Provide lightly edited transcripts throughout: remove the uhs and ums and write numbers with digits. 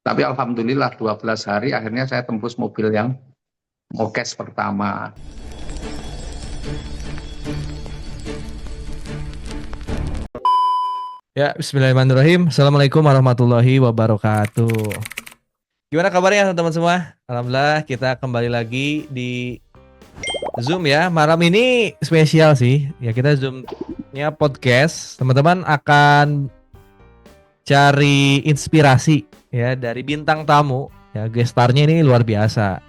Tapi alhamdulillah 12 hari akhirnya saya tembus mobil yang Mokes pertama. Ya, bismillahirrahmanirrahim. Assalamualaikum warahmatullahi wabarakatuh. Gimana kabarnya teman-teman semua? Alhamdulillah kita kembali lagi di Zoom ya. Malam ini spesial sih. Ya kita Zoom-nya podcast. Teman-teman akan cari inspirasi ya dari bintang tamu. Ya, gestarnya ini luar biasa.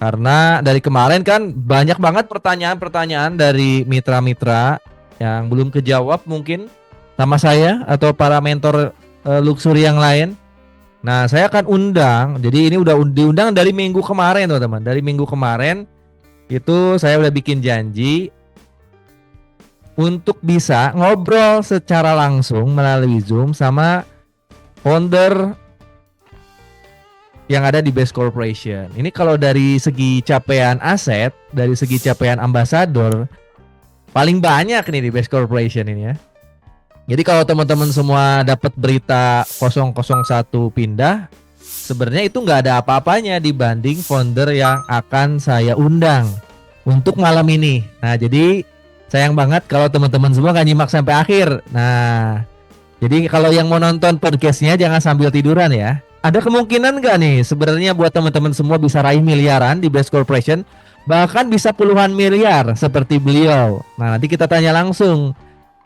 Karena dari kemarin kan banyak banget pertanyaan-pertanyaan dari mitra-mitra yang belum kejawab mungkin sama saya atau para mentor luxury yang lain. Nah, saya akan undang. Jadi ini udah diundang dari minggu kemarin, teman-teman. Dari minggu kemarin itu saya udah bikin janji untuk bisa ngobrol secara langsung melalui Zoom sama founder yang ada di Best Corporation. Ini kalau dari segi capaian aset, dari segi capaian ambasador, paling banyak nih di Best Corporation ini ya. Jadi kalau teman-teman semua dapat berita 001 pindah, sebenarnya itu nggak ada apa-apanya dibanding founder yang akan saya undang untuk malam ini. Nah, jadi sayang banget kalau teman-teman semua nggak nyimak sampai akhir. Nah, jadi kalau yang mau nonton podcastnya jangan sambil tiduran ya. Ada kemungkinan nggak nih sebenarnya buat teman-teman semua bisa raih miliaran di Best Corporation, bahkan bisa puluhan miliar seperti beliau. Nah, nanti kita tanya langsung.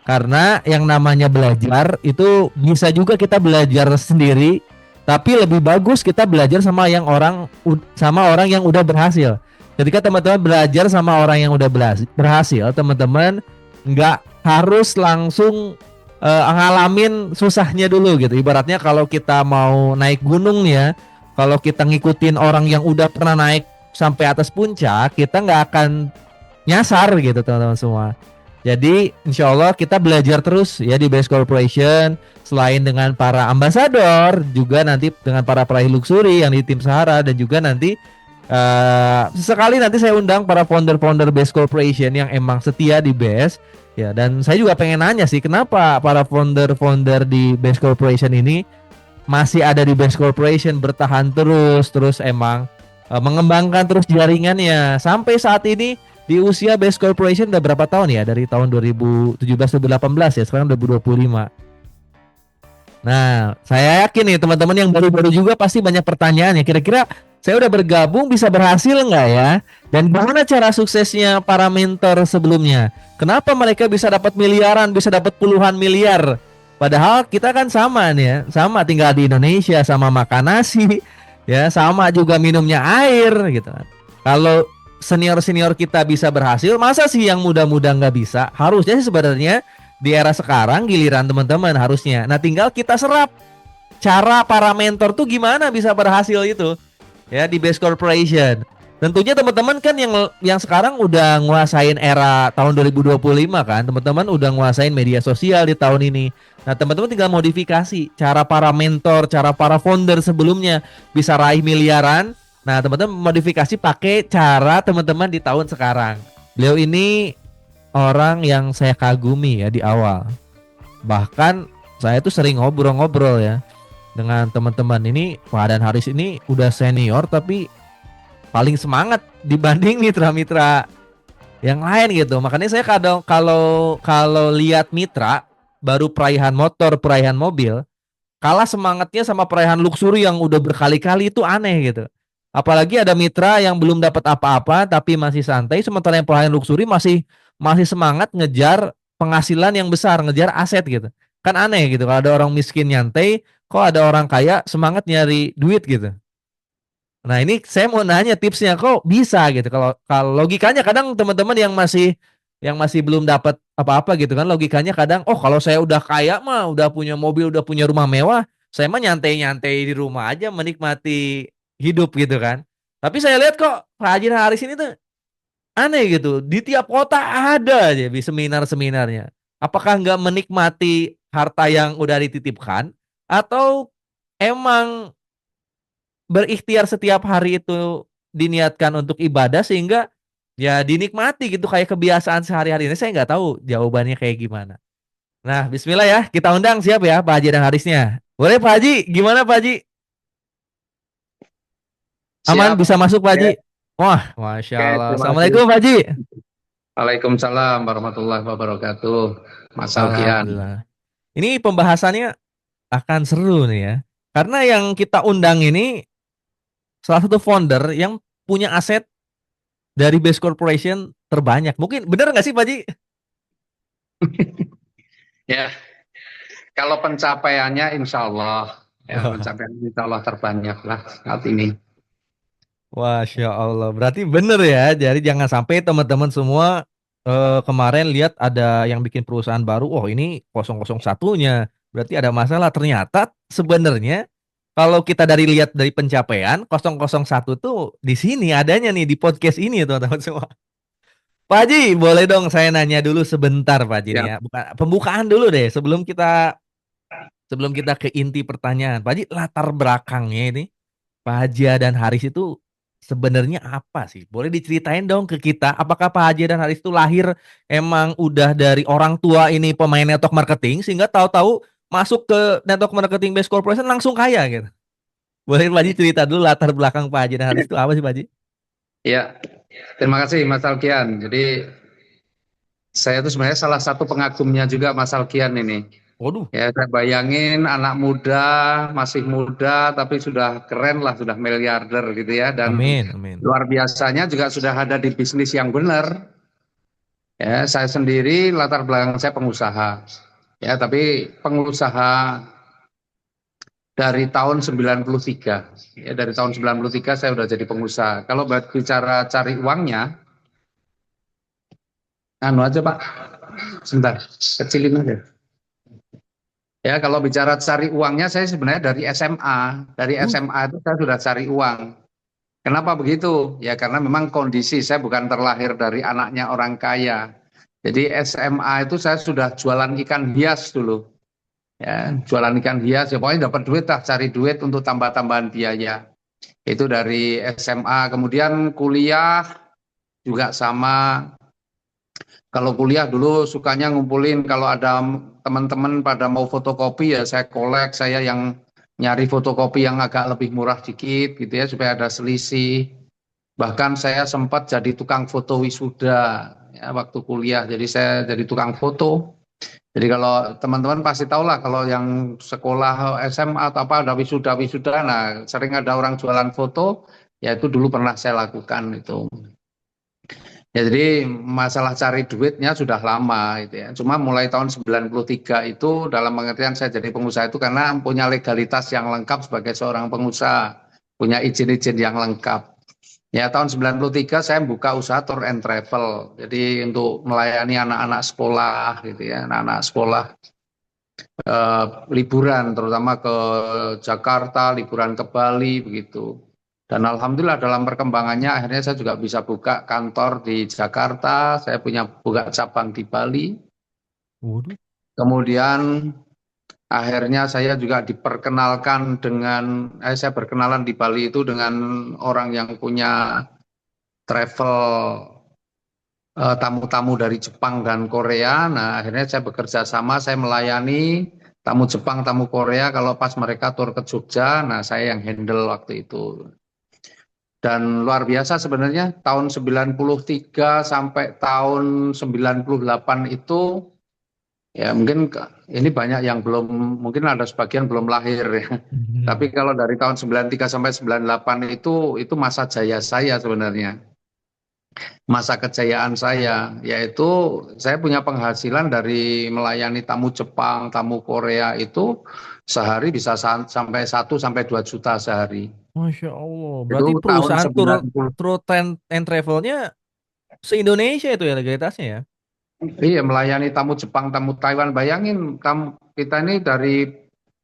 Karena yang namanya belajar itu bisa juga kita belajar sendiri, tapi lebih bagus kita belajar sama orang yang udah berhasil. Ketika teman-teman belajar sama orang yang udah berhasil, teman-teman nggak harus langsung ngalamin susahnya dulu gitu. Ibaratnya kalau kita mau naik gunung ya, kalau kita ngikutin orang yang udah pernah naik sampai atas puncak, kita nggak akan nyasar gitu teman-teman semua. Jadi insya Allah kita belajar terus ya di Best Corporation. Selain dengan para ambasador, juga nanti dengan para peraih luxury yang di tim Sahara. Dan juga nanti sesekali nanti saya undang para founder-founder Best Corporation yang emang setia di Best. Ya, dan saya juga pengen nanya sih, kenapa para founder-founder di Best Corporation ini masih ada di Best Corporation, bertahan terus emang mengembangkan terus jaringannya sampai saat ini. Di usia Best Corporation udah berapa tahun ya? Dari tahun 2017-2018 ya, sekarang 2025. Nah, saya yakin nih teman-teman yang baru-baru juga pasti banyak pertanyaan ya. Kira-kira saya udah bergabung bisa berhasil nggak ya? Dan bagaimana cara suksesnya para mentor sebelumnya? Kenapa mereka bisa dapat miliaran, bisa dapat puluhan miliar? Padahal kita kan sama nih ya, sama tinggal di Indonesia, sama makan nasi, ya, sama juga minumnya air gitu. Kalau senior-senior kita bisa berhasil, masa sih yang muda-muda nggak bisa? Harusnya sih sebenarnya di era sekarang giliran teman-teman harusnya. Nah, tinggal kita serap cara para mentor tuh gimana bisa berhasil itu ya di Best Corporation. Tentunya teman-teman kan yang sekarang udah nguasain era tahun 2025 kan. Teman-teman udah nguasain media sosial di tahun ini. Nah, teman-teman tinggal modifikasi cara para mentor, cara para founder sebelumnya bisa raih miliaran. Nah, teman-teman modifikasi pakai cara teman-teman di tahun sekarang. Beliau ini orang yang saya kagumi ya di awal. Bahkan saya tuh sering ngobrol-ngobrol ya dengan teman-teman ini. Pak dan Haris ini udah senior tapi paling semangat dibanding mitra-mitra yang lain gitu. Makanya saya kadang kalau lihat mitra baru peraihan motor, peraihan mobil, kalah semangatnya sama peraihan luxury yang udah berkali-kali, itu aneh gitu. Apalagi ada mitra yang belum dapat apa-apa tapi masih santai, sementara yang peraihan luxury masih semangat ngejar penghasilan yang besar, ngejar aset gitu. Kan aneh gitu kalau ada orang miskin nyantai, kok ada orang kaya semangat nyari duit gitu. Nah, ini saya mau nanya tipsnya kok bisa gitu. Kalau logikanya kadang teman-teman yang masih belum dapat apa-apa gitu kan, logikanya kadang, oh kalau saya udah kaya mah, udah punya mobil, udah punya rumah mewah, saya mah nyantai-nyantai di rumah aja menikmati hidup gitu kan. Tapi saya lihat kok Pak Haji Haris ini tuh aneh gitu. Di tiap kota ada aja di seminar-seminarnya. Apakah nggak menikmati harta yang udah dititipkan atau emang berikhtiar setiap hari itu diniatkan untuk ibadah sehingga ya dinikmati gitu kayak kebiasaan sehari-hari ini. Saya nggak tahu jawabannya kayak gimana. Nah, bismillah ya, kita undang siap ya Pak Haji dan Harisnya. Boleh Pak Haji, gimana Pak Haji? Aman Siap. bisa masuk Pak Haji? Oke, Wah, Masya oke, Allah. terima kasih. Assalamualaikum Pak Haji. Waalaikumsalam warahmatullahi wabarakatuh. Mas Alkian. Alhamdulillah. Ini pembahasannya akan seru nih ya. Karena yang kita undang ini salah satu founder yang punya aset dari Base Corporation terbanyak. Mungkin benar nggak sih Pak Haji? Ya, kalau pencapaiannya insya Allah, ya Wah, pencapaian insya Allah terbanyak lah saat ini. Masya Allah. Berarti bener ya. Jadi jangan sampai teman-teman semua kemarin lihat ada yang bikin perusahaan baru. Oh ini 001-nya. Berarti ada masalah. Ternyata sebenarnya kalau kita lihat dari pencapaian 001 tuh di sini adanya nih di podcast ini teman-teman semua. Pak Haji, boleh dong saya nanya dulu sebentar Pak Haji nih Ya, ya. Pembukaan dulu deh sebelum kita ke inti pertanyaan. Pak Haji, latar belakangnya ini Pak Haji dan Haris itu sebenarnya apa sih? Boleh diceritain dong ke kita. Apakah Pak Haji dan Haris itu lahir emang udah dari orang tua ini pemain network marketing sehingga tahu-tahu masuk ke network marketing Base Corporation langsung kaya gitu? Boleh Pak Haji cerita dulu latar belakang Pak Haji dan Haris itu apa sih Pak Haji? ya, terima kasih Mas Alkian. Jadi saya itu sebenarnya salah satu pengagumnya juga Mas Alkian ini. Waduh, Ya, saya bayangin anak muda, masih muda, tapi sudah keren lah, sudah miliarder gitu ya. Dan amin, amin. luar biasanya juga sudah ada di bisnis yang benar. Ya, saya sendiri latar belakang saya pengusaha. Ya, tapi pengusaha dari tahun 93. Ya, dari tahun 93 saya udah jadi pengusaha. Kalau bicara cari uangnya, anu aja Pak, sebentar, kecilin aja. Ya, kalau bicara cari uangnya, saya sebenarnya dari SMA. Dari Uh, SMA itu saya sudah cari uang. Kenapa begitu? Ya, karena memang kondisi saya bukan terlahir dari anaknya orang kaya. Jadi SMA itu saya sudah jualan ikan hias dulu. Ya, jualan ikan hias, ya pokoknya dapat duit lah, cari duit untuk tambah-tambahan biaya. Itu dari SMA. Kemudian kuliah juga sama. Kalau kuliah dulu sukanya ngumpulin kalau ada teman-teman pada mau fotokopi ya saya kolek, saya yang nyari fotokopi yang agak lebih murah dikit gitu ya supaya ada selisih. Bahkan saya sempat jadi tukang foto wisuda ya waktu kuliah. Jadi saya jadi tukang foto. Jadi kalau teman-teman pasti tahu lah kalau yang sekolah SMA atau apa ada wisuda-wisuda, nah sering ada orang jualan foto, ya itu dulu pernah saya lakukan itu. Ya, jadi masalah cari duitnya sudah lama gitu ya. Cuma mulai tahun 93 itu dalam pengertian saya jadi pengusaha itu karena punya legalitas yang lengkap sebagai seorang pengusaha, punya izin-izin yang lengkap. Ya, tahun 93 saya buka usaha tour and travel. Jadi untuk melayani anak-anak sekolah gitu ya, anak-anak sekolah liburan terutama ke Jakarta, liburan ke Bali begitu. Dan alhamdulillah dalam perkembangannya akhirnya saya juga bisa buka kantor di Jakarta, saya punya buka cabang di Bali. waduh. Kemudian akhirnya saya juga diperkenalkan dengan saya berkenalan di Bali itu dengan orang yang punya travel tamu-tamu dari Jepang dan Korea. Nah, akhirnya saya bekerja sama, saya melayani tamu Jepang, tamu Korea kalau pas mereka tur ke Jogja, nah saya yang handle waktu itu. Dan luar biasa sebenarnya tahun 93 sampai tahun 98 itu ya mungkin ini banyak yang belum, mungkin ada sebagian belum lahir ya. Tapi kalau dari tahun 93 sampai 98 itu masa jaya saya sebenarnya. Masa kejayaan saya, yaitu saya punya penghasilan dari melayani tamu Jepang, tamu Korea itu sehari bisa sampai 1 sampai 2 juta sehari. Masya Allah. Itu Berarti tahun perusahaan tour 90. tour and travelnya se-Indonesia itu ya legalitasnya ya? Iya, melayani tamu Jepang, tamu Taiwan. Bayangin tamu kita ini dari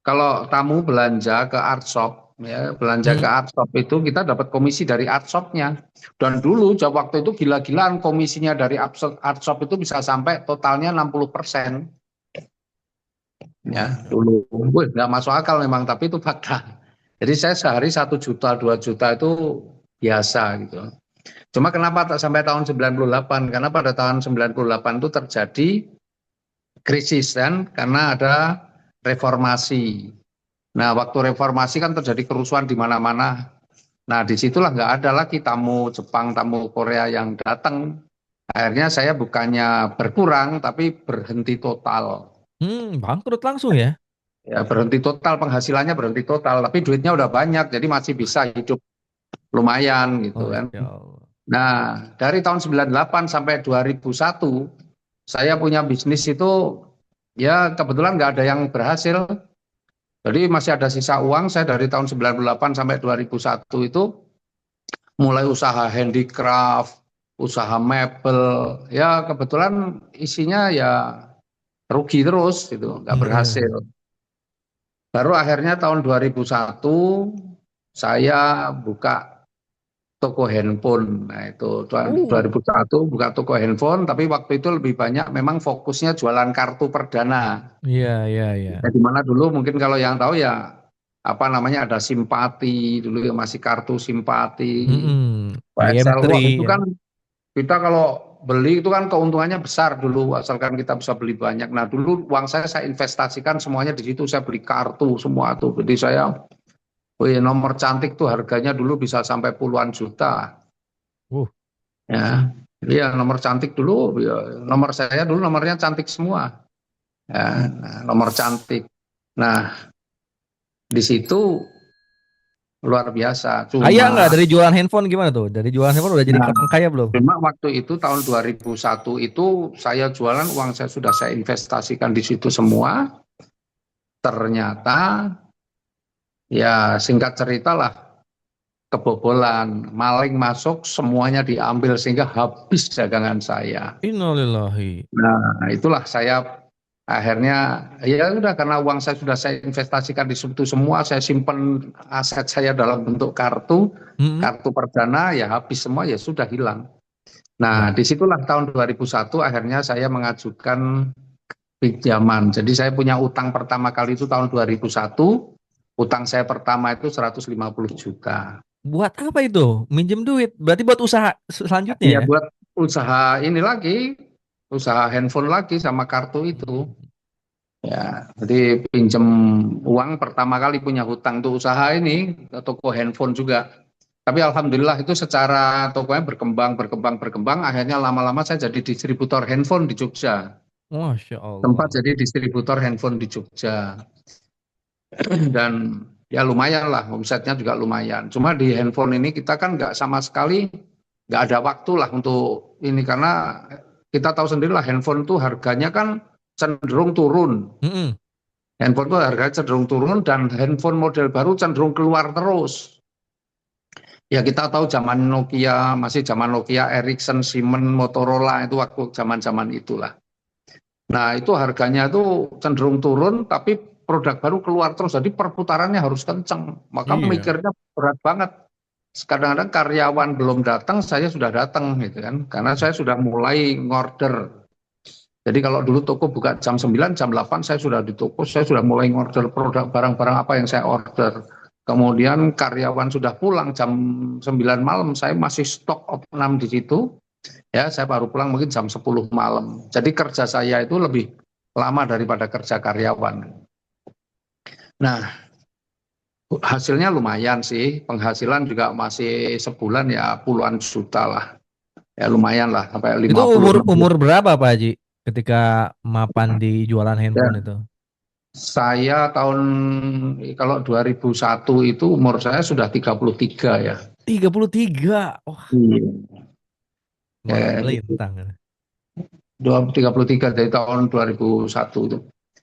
kalau tamu belanja ke art shop, ya belanja ke Hmm. art shop itu kita dapat komisi dari art shopnya. Dan dulu waktu itu gila-gilaan komisinya dari art shop itu bisa sampai totalnya 60%. Ya, Masya Allah. dulu nggak masuk akal memang, tapi itu fakta. Jadi saya sehari 1 juta, 2 juta itu biasa gitu. Cuma kenapa tak sampai tahun 98? Karena pada tahun 98 itu terjadi krisis kan, karena ada reformasi. Nah, waktu reformasi kan terjadi kerusuhan di mana-mana. Nah, disitulah nggak ada lagi tamu Jepang, tamu Korea yang datang. Akhirnya saya bukannya berkurang, tapi berhenti total. Bangkrut langsung ya? Ya, berhenti total, penghasilannya berhenti total, tapi duitnya udah banyak, jadi masih bisa hidup lumayan gitu kan. Masya Allah. Nah, dari tahun 98 sampai 2001, saya punya bisnis itu, ya kebetulan nggak ada yang berhasil. Jadi masih ada sisa uang, saya dari tahun 98 sampai 2001 itu mulai usaha handicraft, usaha mebel, ya kebetulan isinya ya rugi terus gitu, nggak Iya. berhasil. Baru akhirnya tahun 2001 saya buka toko handphone. Nah, itu tahun Uh, 2001 buka toko handphone, tapi waktu itu lebih banyak memang fokusnya jualan kartu perdana. iya, iya, iya. Ya, di mana dulu mungkin kalau yang tahu ya apa namanya ada simpati dulu ya masih kartu simpati. PXL IM3 wah itu ya. kan kita kalau beli itu kan keuntungannya besar dulu asalkan kita bisa beli banyak. Nah, dulu uang saya investasikan semuanya di situ, saya beli kartu semua tuh. Jadi saya wih, nomor cantik tuh harganya dulu bisa sampai puluhan juta. Uh, Ya, iya nomor cantik dulu, ya, nomor saya dulu nomornya cantik semua. Ya, nah, nomor cantik. Nah, di situ luar biasa. Kaya nggak Cuma, dari jualan handphone gimana tuh? Dari jualan handphone udah jadi nah, orang kaya belum? cuma waktu itu tahun 2001 itu saya jualan uang saya sudah saya investasikan di situ semua. Ternyata, ya singkat cerita lah, kebobolan, maling masuk, semuanya diambil sehingga habis dagangan saya. Innalillahi. Nah, itulah saya akhirnya ya udah karena uang saya sudah saya investasikan di situ semua, saya simpan aset saya dalam bentuk kartu, Mm-mm. kartu perdana ya habis semua ya sudah hilang. Nah, Wah, disitulah tahun 2001 akhirnya saya mengajukan pinjaman. Jadi saya punya utang pertama kali itu tahun 2001, utang saya pertama itu 150 juta. buat apa itu? Minjem duit. Berarti buat usaha selanjutnya Ya ya? buat usaha ini lagi, usaha handphone lagi sama kartu itu. Hmm. Ya, jadi pinjam uang pertama kali punya hutang tuh usaha ini, toko handphone juga. Tapi alhamdulillah itu secara tokonya berkembang, akhirnya lama-lama saya jadi distributor handphone di Jogja. Masya Tempat Allah. jadi distributor handphone di Jogja. Dan ya lumayan lah, omsetnya juga lumayan. Cuma di handphone ini kita kan nggak sama sekali, nggak ada waktu lah untuk ini, karena kita tahu sendiri lah handphone tuh harganya kan cenderung turun. Mm-mm. Handphone itu harganya cenderung turun dan handphone model baru cenderung keluar terus. Ya kita tahu zaman Nokia, masih zaman Nokia, Ericsson, Siemens, Motorola itu waktu zaman-zaman itulah. Nah itu harganya itu cenderung turun tapi produk baru keluar terus. Jadi perputarannya harus kenceng. Maka Iya. mikirnya berat banget. Kadang-kadang karyawan belum datang, saya sudah datang gitu kan. Karena saya sudah mulai ngorder. Jadi kalau dulu toko buka jam 9, jam 8 saya sudah di toko, saya sudah mulai ngorder produk barang-barang apa yang saya order. Kemudian karyawan sudah pulang jam 9 malam, saya masih stok opnam di situ. Ya, saya baru pulang mungkin jam 10 malam. Jadi kerja saya itu lebih lama daripada kerja karyawan. Nah, hasilnya lumayan sih. Penghasilan juga masih sebulan ya puluhan juta lah. Ya lumayan lah, sampai Itu 50 umur 60. umur berapa Pak Haji ketika mapan di jualan handphone Ya, itu? saya tahun kalau 2001 itu umur saya sudah 33 ya. 33. Wah, Iya. masih Ya, melintang. 33 dari tahun 2001 itu.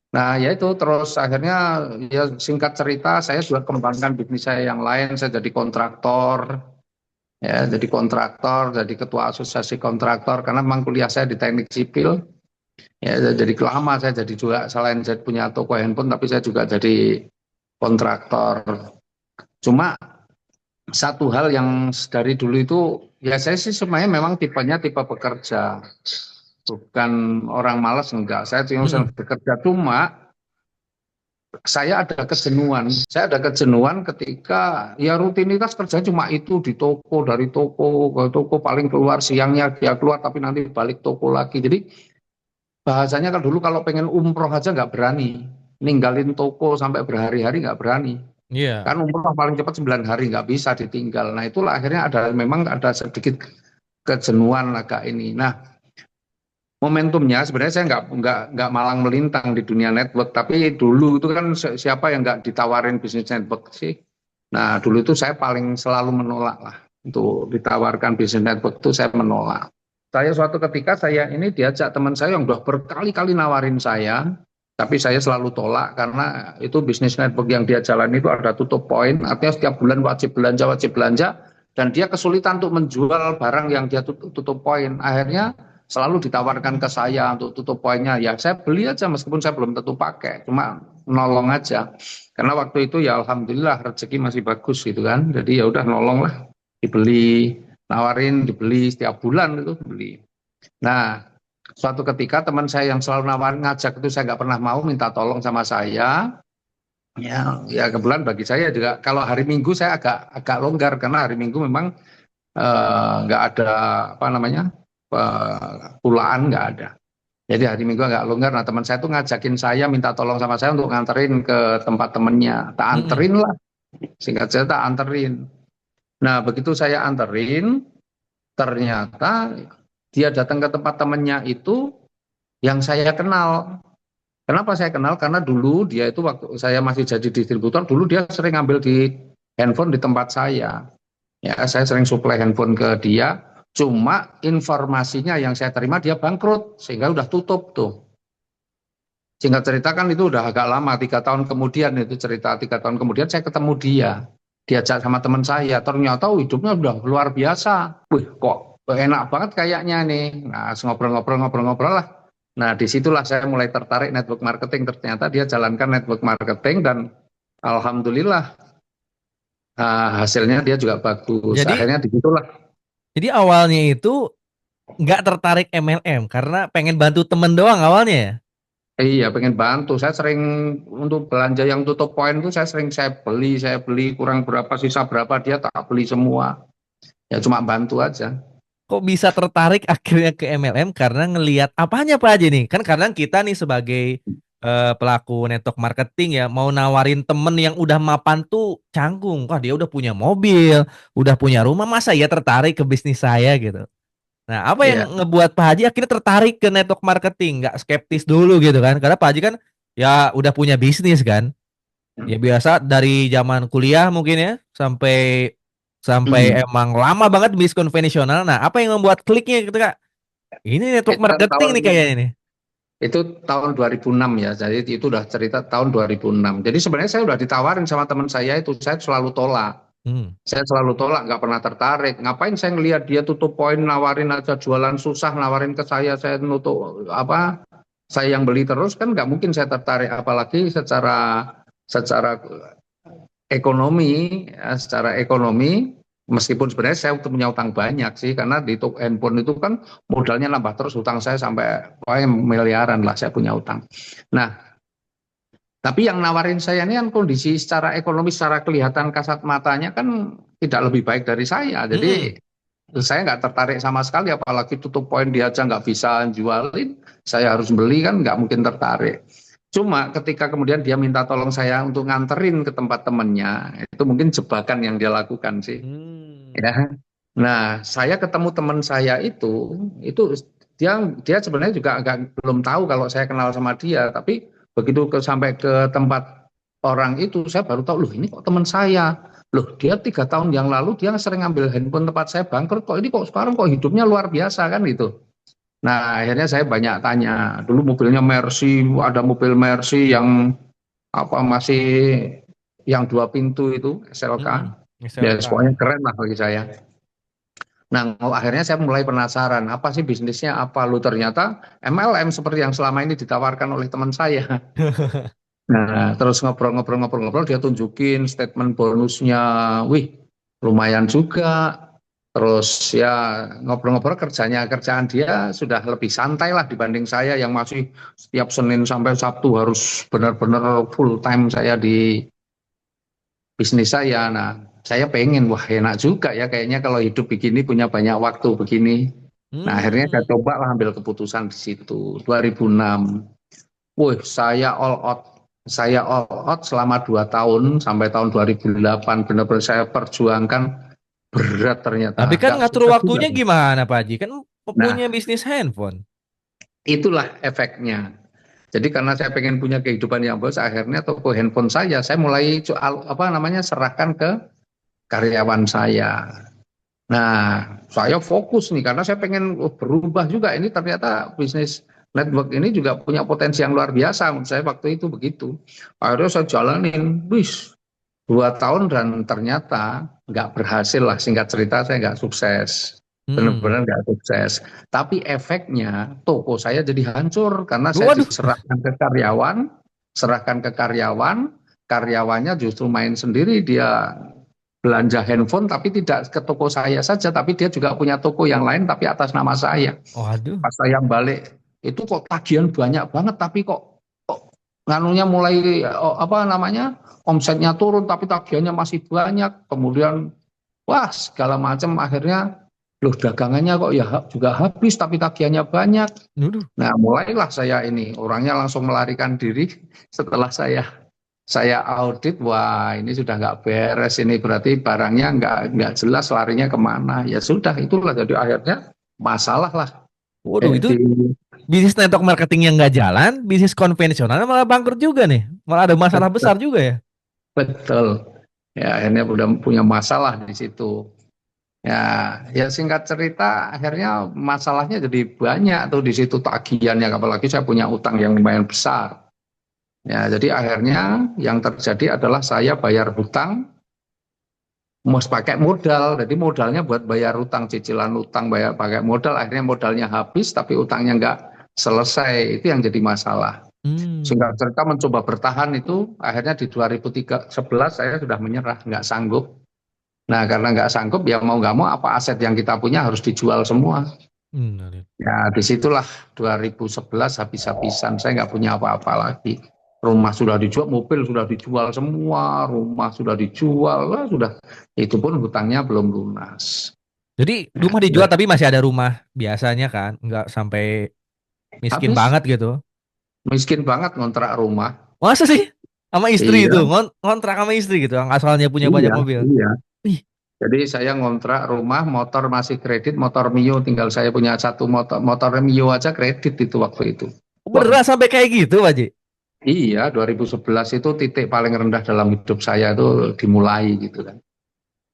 Nah, ya itu terus akhirnya ya singkat cerita saya juga kembangkan bisnis saya yang lain, saya jadi kontraktor, ya jadi ketua asosiasi kontraktor karena memang kuliah saya di teknik sipil. Ya, jadi lama saya jadi juga selain saya punya toko handphone tapi saya juga jadi kontraktor. Cuma satu hal yang dari dulu itu ya saya sih sebenarnya memang tipenya tipe pekerja, bukan orang malas enggak. Saya cuma Mm-mm. bekerja cuma saya ada kejenuhan. Saya ada kejenuhan ketika ya rutinitas kerja cuma itu di toko, dari toko ke toko, paling keluar siangnya dia keluar tapi nanti balik toko lagi. Jadi bahasanya kan dulu kalau pengen umroh aja nggak berani, ninggalin toko sampai berhari-hari nggak berani. Iya. Kan umroh paling cepat 9 hari, nggak bisa ditinggal. Nah itulah akhirnya memang ada sedikit kejenuhan agak ini. Nah, momentumnya sebenarnya saya nggak malang melintang di dunia network, tapi dulu itu kan siapa yang nggak ditawarin bisnis network sih. Nah dulu itu saya paling selalu menolak lah untuk ditawarkan bisnis network, itu saya menolak. Saya suatu ketika saya ini diajak teman saya yang udah berkali-kali nawarin saya, tapi saya selalu tolak karena itu bisnis network yang dia jalan itu ada tutup poin, artinya setiap bulan wajib belanja, dan dia kesulitan untuk menjual barang yang dia tutup poin. Akhirnya selalu ditawarkan ke saya untuk tutup poinnya. Ya saya beli aja meskipun saya belum tentu pakai, cuma nolong aja. Karena waktu itu ya alhamdulillah rezeki masih bagus gitu kan. Jadi ya udah nolong lah, dibeli, nawarin, dibeli setiap bulan itu beli. Nah, suatu ketika teman saya yang selalu nawarin ngajak itu saya nggak pernah mau, minta tolong sama saya. Ya kebetulan bagi saya juga kalau hari Minggu saya agak longgar karena hari Minggu memang nggak ada apa namanya pulaan, nggak ada. Jadi hari Minggu agak longgar. Nah teman saya tuh ngajakin saya minta tolong sama saya untuk nganterin ke tempat temennya. Tak Mm-mm. anterin lah, singkat saya tak anterin. Nah begitu saya anterin, ternyata dia datang ke tempat temennya itu yang saya kenal. Kenapa saya kenal? Karena dulu dia itu waktu saya masih jadi distributor, dulu dia sering ngambil di handphone di tempat saya. Ya, saya sering suplai handphone ke dia. Cuma informasinya yang saya terima dia bangkrut, sehingga udah tutup tuh. Singkat cerita kan itu udah agak lama, 3 tahun kemudian itu cerita 3 tahun kemudian saya ketemu dia, diajak sama teman saya, ternyata hidupnya udah luar biasa. Wih, kok enak banget kayaknya nih. Nah, ngobrol-ngobrol lah. Nah, disitulah saya mulai tertarik network marketing. Ternyata dia jalankan network marketing dan alhamdulillah hasilnya dia juga bagus. Jadi Akhirnya disitulah. jadi awalnya itu nggak tertarik MLM karena pengen bantu temen doang awalnya ya. Iya, pengen bantu. Saya sering untuk belanja yang tutup poin itu saya beli kurang berapa sisa berapa dia tak beli semua. Ya cuma bantu aja. Kok bisa tertarik akhirnya ke MLM karena ngelihat apanya Pak aja nih? Kan kadang kita nih sebagai pelaku network marketing ya mau nawarin temen yang udah mapan tuh canggung. Wah dia udah punya mobil, udah punya rumah, masa ya tertarik ke bisnis saya gitu. Nah apa yang Iya. ngebuat Pak Haji akhirnya tertarik ke network marketing? Nggak skeptis dulu gitu kan? Karena Pak Haji kan ya udah punya bisnis kan. Ya biasa dari zaman kuliah mungkin ya sampai sampai Hmm. emang lama banget bisnis konvensional. Nah, apa yang membuat kliknya gitu Kak? Ini network Itu kan marketing nih kayaknya ini. itu tahun 2006 ya. Jadi itu udah cerita tahun 2006. Jadi sebenarnya saya udah ditawarin sama teman saya itu, saya selalu tolak. Hmm. Saya selalu tolak, nggak pernah tertarik. Ngapain saya ngelihat dia tutup poin, nawarin aja jualan susah, nawarin ke saya nutup apa? Saya yang beli terus kan nggak mungkin saya tertarik. Apalagi secara secara ekonomi, ya, secara ekonomi. Meskipun sebenarnya saya punya utang banyak sih, karena di handphone itu kan modalnya nambah terus, utang saya sampai miliaran lah saya punya utang. Nah, tapi yang nawarin saya ini kan kondisi secara ekonomi, secara kelihatan kasat matanya kan tidak lebih baik dari saya. Jadi Mm-mm. saya nggak tertarik sama sekali, apalagi tutup poin dia aja nggak bisa jualin, saya harus beli kan nggak mungkin tertarik. Cuma ketika kemudian dia minta tolong saya untuk nganterin ke tempat temennya, itu mungkin jebakan yang dia lakukan sih. Hmm. Ya. Nah, saya ketemu teman saya itu dia dia sebenarnya juga agak belum tahu kalau saya kenal sama dia, tapi begitu sampai ke tempat orang itu, saya baru tahu, loh ini kok teman saya, loh dia 3 tahun yang lalu dia sering ngambil handphone tempat saya bangkrut, kok ini kok sekarang kok hidupnya luar biasa kan gitu. Nah, akhirnya saya banyak tanya, dulu mobilnya Mercy, ada mobil Mercy yang apa masih yang 2 pintu itu SLK, Mm-mm. ya SLK. pokoknya keren lah bagi saya. Nah, akhirnya saya mulai penasaran, apa sih bisnisnya apa? Lu ternyata MLM seperti yang selama ini ditawarkan oleh teman saya. Nah, terus ngobrol-ngobrol, dia tunjukin statement bonusnya, wih, lumayan juga. Terus ya ngobrol-ngobrol kerjaan dia sudah lebih santai lah dibanding saya yang masih setiap Senin sampai Sabtu harus benar-benar full time saya di bisnis saya. Nah, saya pengen, wah enak juga ya kayaknya kalau hidup begini punya banyak waktu begini. Nah, akhirnya saya Hmm. coba lah ambil keputusan di situ 2006. Wih, saya all out. saya all out selama 2 tahun sampai tahun 2008 benar-benar saya perjuangkan berat Tapi ternyata kan nggak ngatur sukses juga. waktunya gimana Pak Haji? Kan punya Nah, bisnis handphone. itulah efeknya. Jadi karena saya pengen punya kehidupan yang bagus, akhirnya toko handphone saya mulai serahkan ke karyawan saya. Nah, saya fokus nih karena saya pengen berubah juga. Ini ternyata bisnis network ini juga punya potensi yang luar biasa. Menurut saya waktu itu begitu. Akhirnya saya jalanin, 2 tahun dan ternyata nggak berhasil lah. Singkat cerita saya nggak sukses. Hmm. Benar-benar nggak sukses. Tapi efeknya toko saya jadi hancur karena saya Waduh. serahkan ke karyawan, karyawannya justru main sendiri, dia belanja handphone tapi tidak ke toko saya saja, tapi dia juga punya toko yang lain tapi atas nama saya. Waduh. Pas saya balik itu kok tagihan banyak banget tapi kok nganunya mulai omsetnya turun tapi tagihannya masih banyak. Kemudian wah segala macam, akhirnya loh dagangannya kok ya juga habis tapi tagihannya banyak. Waduh. Nah mulailah saya ini orangnya langsung melarikan diri setelah saya audit, wah ini sudah nggak beres, ini berarti barangnya nggak jelas larinya kemana. Ya sudah, itulah jadi akhirnya masalah lah. Waduh, itu Di, bisnis network marketing yang nggak jalan, bisnis konvensional malah bangkrut juga nih. Malah ada masalah betul, besar juga ya. betul. Ya akhirnya udah punya masalah di situ. Ya singkat cerita, akhirnya masalahnya jadi banyak tuh di situ tagihannya, apalagi saya punya utang yang lumayan besar. Ya, jadi akhirnya yang terjadi adalah saya bayar hutang mau pakai modal, jadi modalnya buat bayar utang, cicilan utang, bayar pakai modal, akhirnya modalnya habis tapi utangnya nggak selesai, itu yang jadi masalah. Sehingga Hmm. cerita mencoba bertahan itu, akhirnya di 2011 saya sudah menyerah, nggak sanggup. Nah karena nggak sanggup ya mau nggak mau apa aset yang kita punya harus dijual semua. Hmm. Ya disitulah 2011 habis-habisan, saya nggak punya apa-apa lagi. Rumah sudah dijual, mobil sudah dijual semua, rumah sudah dijual, lah sudah. Itu pun hutangnya belum lunas. Jadi Nah, rumah dijual tapi masih ada rumah biasanya kan, nggak sampai miskin habis banget gitu. miskin banget ngontrak rumah. Masa sih? Sama istri itu, Iya, ngontrak sama istri gitu, yang asalnya punya banyak iya, mobil. iya. Wih, Jadi saya ngontrak rumah, motor masih kredit, motor Mio, tinggal saya punya satu motor, motor Mio aja kredit itu waktu itu. Wah, beneran sampai kayak gitu, Pak Ji? iya, 2011 itu titik paling rendah dalam hidup saya itu dimulai gitu kan.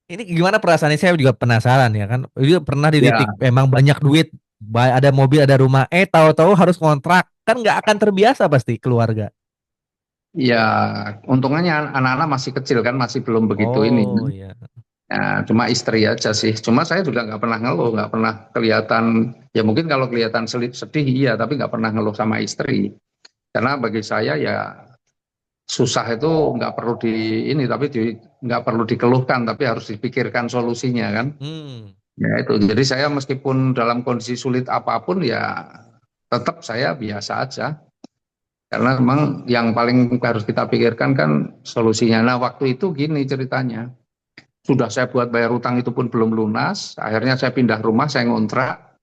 Ini gimana perasaannya? Saya juga penasaran ya kan. Itu pernah di Ya, titik memang banyak duit, ada mobil, ada rumah, tahu-tahu harus kontrak. Kan nggak akan terbiasa pasti keluarga. ya, untungnya anak-anak masih kecil kan, masih belum begitu ini. Oh iya. Ya, cuma istri aja sih. Cuma saya juga nggak pernah ngeluh, nggak pernah kelihatan. Ya mungkin kalau kelihatan sedih iya, tapi nggak pernah ngeluh sama istri. Karena bagi saya ya susah itu nggak perlu nggak perlu dikeluhkan, tapi harus dipikirkan solusinya kan. Hmm. Ya itu. Jadi saya meskipun dalam kondisi sulit apapun ya tetap saya biasa aja. Karena memang yang paling harus kita pikirkan kan solusinya. Nah waktu itu gini ceritanya. Sudah saya buat bayar utang itu pun belum lunas. Akhirnya saya pindah rumah, saya ngontrak.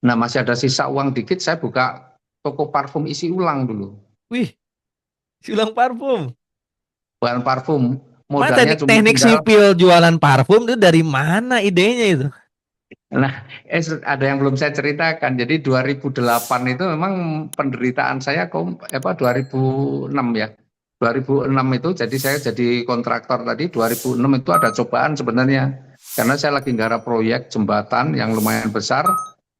Nah masih ada sisa uang dikit, saya buka toko parfum isi ulang dulu. Wih, silang parfum. Bahan parfum, Mana modalnya cuma teknik-teknik tinggal. sipil jualan parfum itu dari mana idenya itu? Nah, ada yang belum saya ceritakan. Jadi 2008 itu memang penderitaan saya 2006 ya. 2006 itu jadi saya jadi kontraktor tadi 2006 itu ada cobaan sebenarnya. Karena saya lagi nggarap proyek jembatan yang lumayan besar.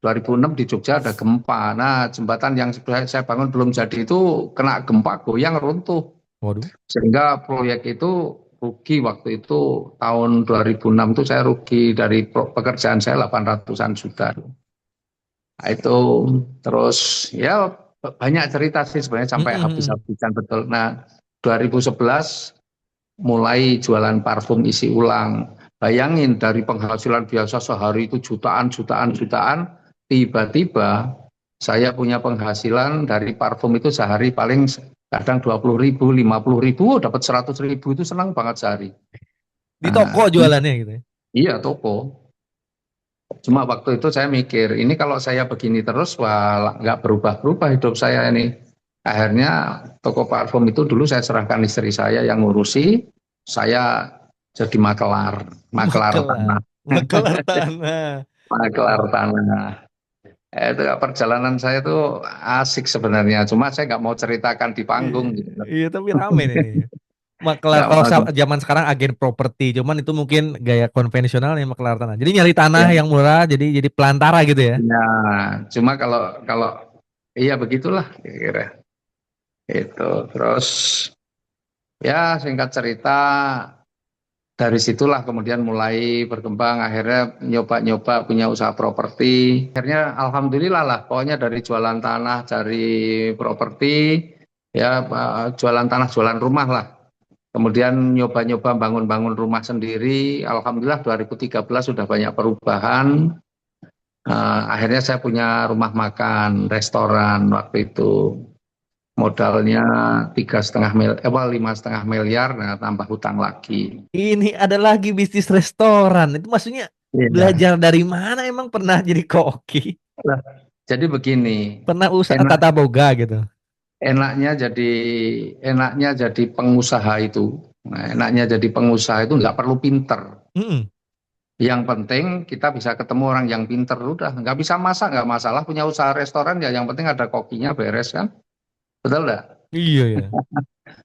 2006 di Jogja ada gempa. Nah, jembatan yang saya bangun belum jadi itu kena gempa goyang runtuh. Waduh. Sehingga proyek itu rugi waktu itu tahun 2006 itu saya rugi dari pekerjaan saya 800-an juta. Nah, itu terus ya banyak cerita sih sebenarnya sampai Mm-mm. habis-habisan betul. Nah, 2011 mulai jualan parfum isi ulang. Bayangin dari penghasilan biasa sehari itu jutaan, jutaan, jutaan, tiba-tiba saya punya penghasilan dari parfum itu sehari paling kadang 20.000, 50.000, dapat 100.000 itu senang banget sehari. Di toko Nah, jualannya gitu ya. iya toko. Cuma waktu itu saya mikir, ini kalau saya begini terus, wah nggak berubah-berubah hidup saya ini. Akhirnya toko parfum itu dulu saya serahkan istri saya yang ngurusi, saya jadi makelar Makelar, tanah, makelar tanah. makelar Wah, tanah. Itu perjalanan saya tuh asik sebenarnya, cuma saya nggak mau ceritakan di panggung gitu. iya tapi rame nih. Makelar Nggak kalau mau. zaman sekarang agen properti, cuman itu mungkin gaya konvensionalnya makelar tanah. Jadi nyari tanah Ya, yang murah, jadi pelantara gitu ya. ya, cuma kalau kalau iya begitulah kira-kira itu. Terus ya singkat cerita dari situlah kemudian mulai berkembang, akhirnya nyoba-nyoba punya usaha properti. Akhirnya alhamdulillah lah, pokoknya dari jualan tanah, dari properti, ya jualan tanah, jualan rumah lah. Kemudian nyoba-nyoba bangun-bangun rumah sendiri. Alhamdulillah 2013 sudah banyak perubahan. Akhirnya saya punya rumah makan, restoran waktu itu. Modalnya 3,5 miliar, 5,5 miliar, nah, tambah hutang lagi. Ini ada lagi bisnis restoran. Itu maksudnya Iya. belajar dari mana emang pernah jadi koki? Nah, jadi begini, Pernah usaha enak tata boga gitu. enaknya jadi enaknya jadi pengusaha itu. Nah, enaknya jadi pengusaha itu nggak perlu pinter. Mm-mm. Yang penting kita bisa ketemu orang yang pinter, udah nggak bisa masak nggak masalah, punya usaha restoran ya yang penting ada kokinya beres kan, betul nggak? Iya ya.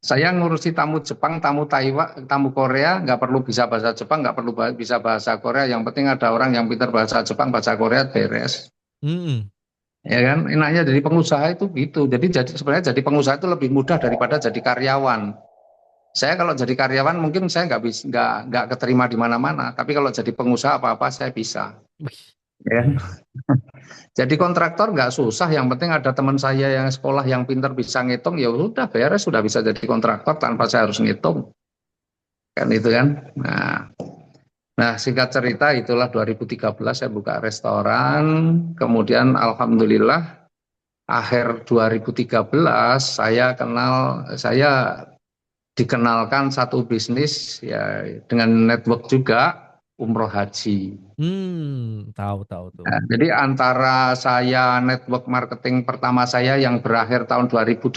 Saya ngurusi tamu Jepang, tamu Taiwan, tamu Korea nggak perlu bisa bahasa Jepang, nggak perlu bisa bahasa Korea, yang penting ada orang yang pinter bahasa Jepang, bahasa Korea beres. Mm-mm. Ya kan, enaknya jadi pengusaha itu gitu. Jadi sebenarnya jadi pengusaha itu lebih mudah daripada jadi karyawan. Saya kalau jadi karyawan mungkin saya nggak bisa nggak keterima di mana-mana. Tapi kalau jadi pengusaha apa-apa saya bisa. Wih, Ya. iya. Jadi kontraktor nggak susah. Yang penting ada teman saya yang sekolah yang pinter bisa ngitung, ya udah beres, sudah bisa jadi kontraktor tanpa saya harus ngitung. Kan itu kan. Nah, singkat cerita itulah 2013 saya buka restoran. Kemudian alhamdulillah akhir 2013 saya dikenalkan satu bisnis ya dengan network juga, umroh haji. Tahu tahu tuh. Nah, jadi antara saya network marketing pertama saya yang berakhir tahun 2008,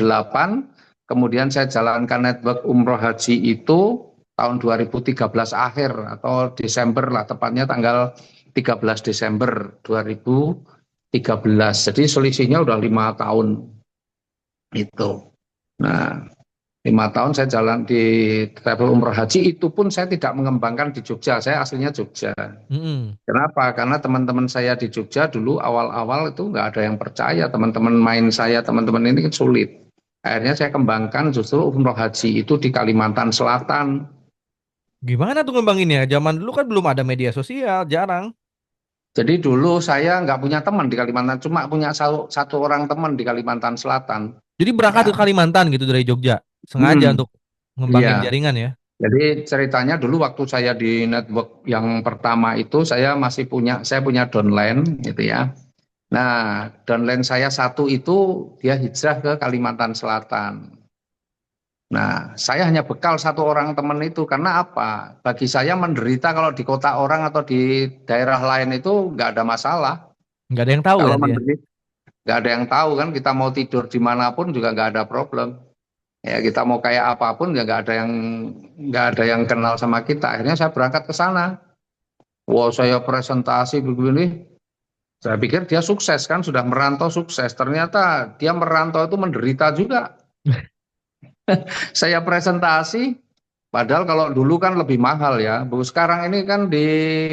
kemudian saya jalankan network umroh haji itu tahun 2013 akhir atau Desember lah, tepatnya tanggal 13 Desember 2013. Jadi selisihnya udah 5 tahun itu. Nah, 5 tahun saya jalan di travel umroh haji, itu pun saya tidak mengembangkan di Jogja, saya aslinya Jogja. Mm-mm. Kenapa? Karena teman-teman saya di Jogja dulu awal-awal itu nggak ada yang percaya, teman-teman main saya, teman-teman ini kan sulit. Akhirnya saya kembangkan justru umroh haji itu di Kalimantan Selatan. Gimana tuh ngembanginnya? Zaman dulu kan belum ada media sosial, jarang. Jadi dulu saya nggak punya teman di Kalimantan, cuma punya satu orang teman di Kalimantan Selatan. Jadi berangkat Ya. ke Kalimantan gitu dari Jogja, sengaja Hmm, untuk ngembangin iya. jaringan ya. Jadi ceritanya dulu waktu saya di network yang pertama itu saya punya downline gitu ya. Nah, downline saya satu itu dia hijrah ke Kalimantan Selatan. Nah, saya hanya bekal satu orang teman itu karena apa? Bagi saya menderita kalau di kota orang atau di daerah lain itu nggak ada masalah. Nggak ada yang tahu Kalau nanti ya. menderita nggak ada yang tahu kan, kita mau tidur dimanapun juga nggak ada problem. Ya kita mau kayak apapun ya nggak ada yang kenal sama kita. Akhirnya saya berangkat ke sana. Wow, saya presentasi begini. Saya pikir dia sukses kan, sudah merantau sukses. Ternyata dia merantau itu menderita juga. Saya presentasi, padahal kalau dulu kan lebih mahal ya. Sekarang ini kan di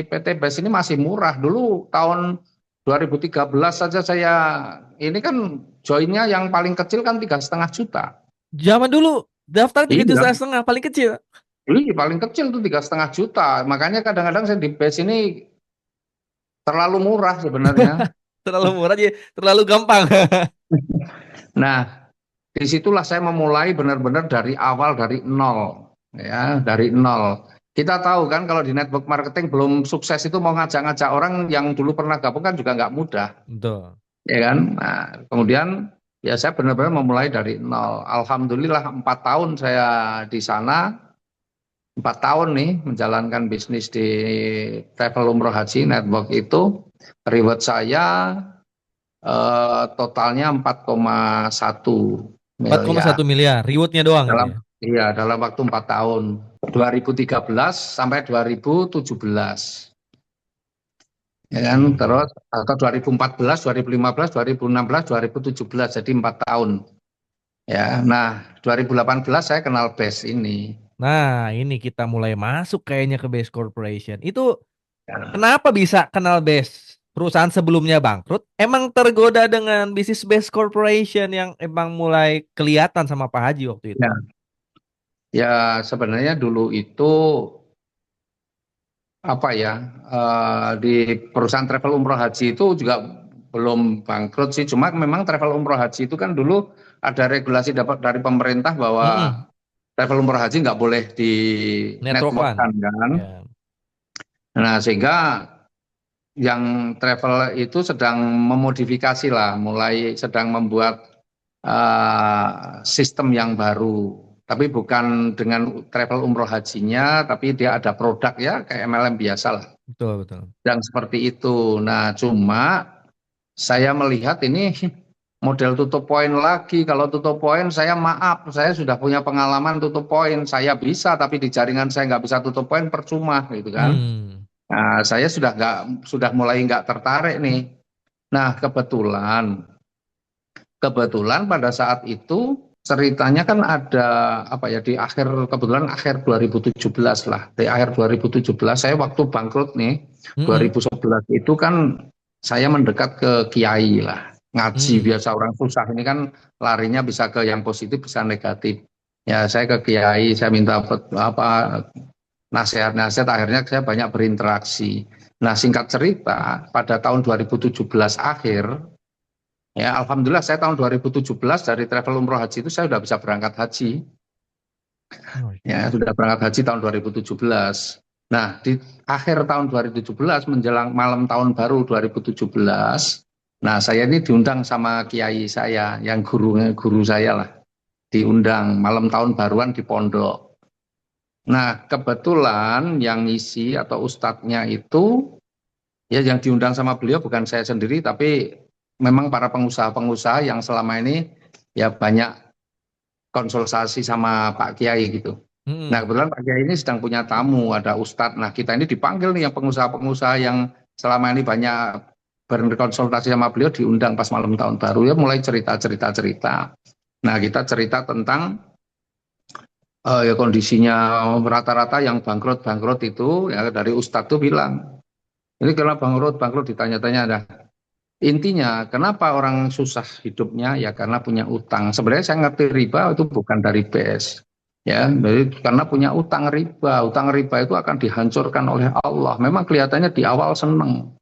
PT BES ini masih murah. Dulu tahun 2013 saja saya ini kan joinnya yang paling kecil kan 3,5 juta. Zaman dulu daftar tiga Iya, juta setengah paling kecil. paling kecil tuh 3,5 juta. Makanya kadang-kadang saya di BES ini terlalu murah sebenarnya. Terlalu murah aja, terlalu gampang. Nah, disitulah saya memulai benar-benar dari awal, dari nol, ya, dari nol. Kita tahu kan kalau di network marketing belum sukses itu mau ngajak-ngajak orang yang dulu pernah gabung kan juga nggak mudah, Betul. ya kan? Nah, kemudian ya saya benar-benar memulai dari nol. Alhamdulillah 4 tahun saya di sana, 4 tahun nih menjalankan bisnis di travel umroh haji network itu. Reward saya totalnya 4,1 miliar 4,1 miliar, rewardnya doang itu dalam ya. iya dalam waktu 4 tahun 2013 sampai 2017 ya kan terus atau 2014 2015 2016 2017 jadi 4 tahun ya. Nah 2018 saya kenal BES ini Nah, ini kita mulai masuk kayaknya ke Base Corporation. Itu ya. kenapa bisa kenal Base? Perusahaan sebelumnya bangkrut, emang tergoda dengan bisnis Base Corporation yang emang mulai kelihatan sama Pak Haji waktu itu. Ya, ya sebenarnya dulu itu apa ya di perusahaan travel umroh haji itu juga belum bangkrut sih. Cuma memang travel umroh haji itu kan dulu ada regulasi dapat dari pemerintah bahwa Mm-mm. travel umroh haji nggak boleh di Networkan. networkkan kan. Ya. Nah sehingga yang travel itu sedang memodifikasi lah, mulai sedang membuat sistem yang baru. Tapi bukan dengan travel umroh hajinya, tapi dia ada produk ya kayak MLM biasa lah. Betul, betul. Yang seperti itu. Nah, cuma saya melihat ini model tutup poin lagi. Kalau tutup poin, saya maaf, saya sudah punya pengalaman tutup poin. Saya bisa, tapi di jaringan saya nggak bisa tutup poin, percuma gitu kan. Hmm. Nah, saya sudah mulai nggak tertarik nih. Nah, kebetulan pada saat itu ceritanya kan ada apa ya di akhir kebetulan akhir 2017 lah. Di akhir 2017 saya waktu bangkrut nih Mm-mm. 2011 itu kan saya mendekat ke kiai lah. Ngaji Mm. biasa orang susah ini kan larinya bisa ke yang positif bisa negatif. Ya saya ke kiai saya minta apa nasihat-nasihat akhirnya saya banyak berinteraksi. Nah, singkat cerita pada tahun 2017 akhir ya, alhamdulillah saya tahun 2017 dari travel umroh haji itu saya sudah bisa berangkat haji. Oh, Ya, sudah berangkat haji tahun 2017. Nah, di akhir tahun 2017 menjelang malam tahun baru 2017, nah saya ini diundang sama kiai saya, yang guru saya lah, diundang malam tahun baruan di pondok. Nah, kebetulan yang ngisi atau ustadznya itu, ya yang diundang sama beliau bukan saya sendiri, tapi memang para pengusaha-pengusaha yang selama ini ya banyak konsultasi sama Pak Kiai gitu. Nah, mm-mm. kebetulan Pak Kiai ini sedang punya tamu, ada Ustadz. Nah, kita ini dipanggil nih yang pengusaha-pengusaha yang selama ini banyak berkonsultasi sama beliau diundang pas malam tahun baru ya mulai cerita-cerita. Nah, kita cerita tentang ya kondisinya rata-rata yang bangkrut-bangkrut itu ya dari Ustadz tuh bilang, ini kalau bangkrut-bangkrut ditanya-tanya ada. Intinya, kenapa orang susah hidupnya? Ya karena punya utang. Sebenarnya saya ngerti riba itu bukan dari BES. Ya, jadi karena punya utang riba. Utang riba itu akan dihancurkan oleh Allah. Memang kelihatannya di awal seneng,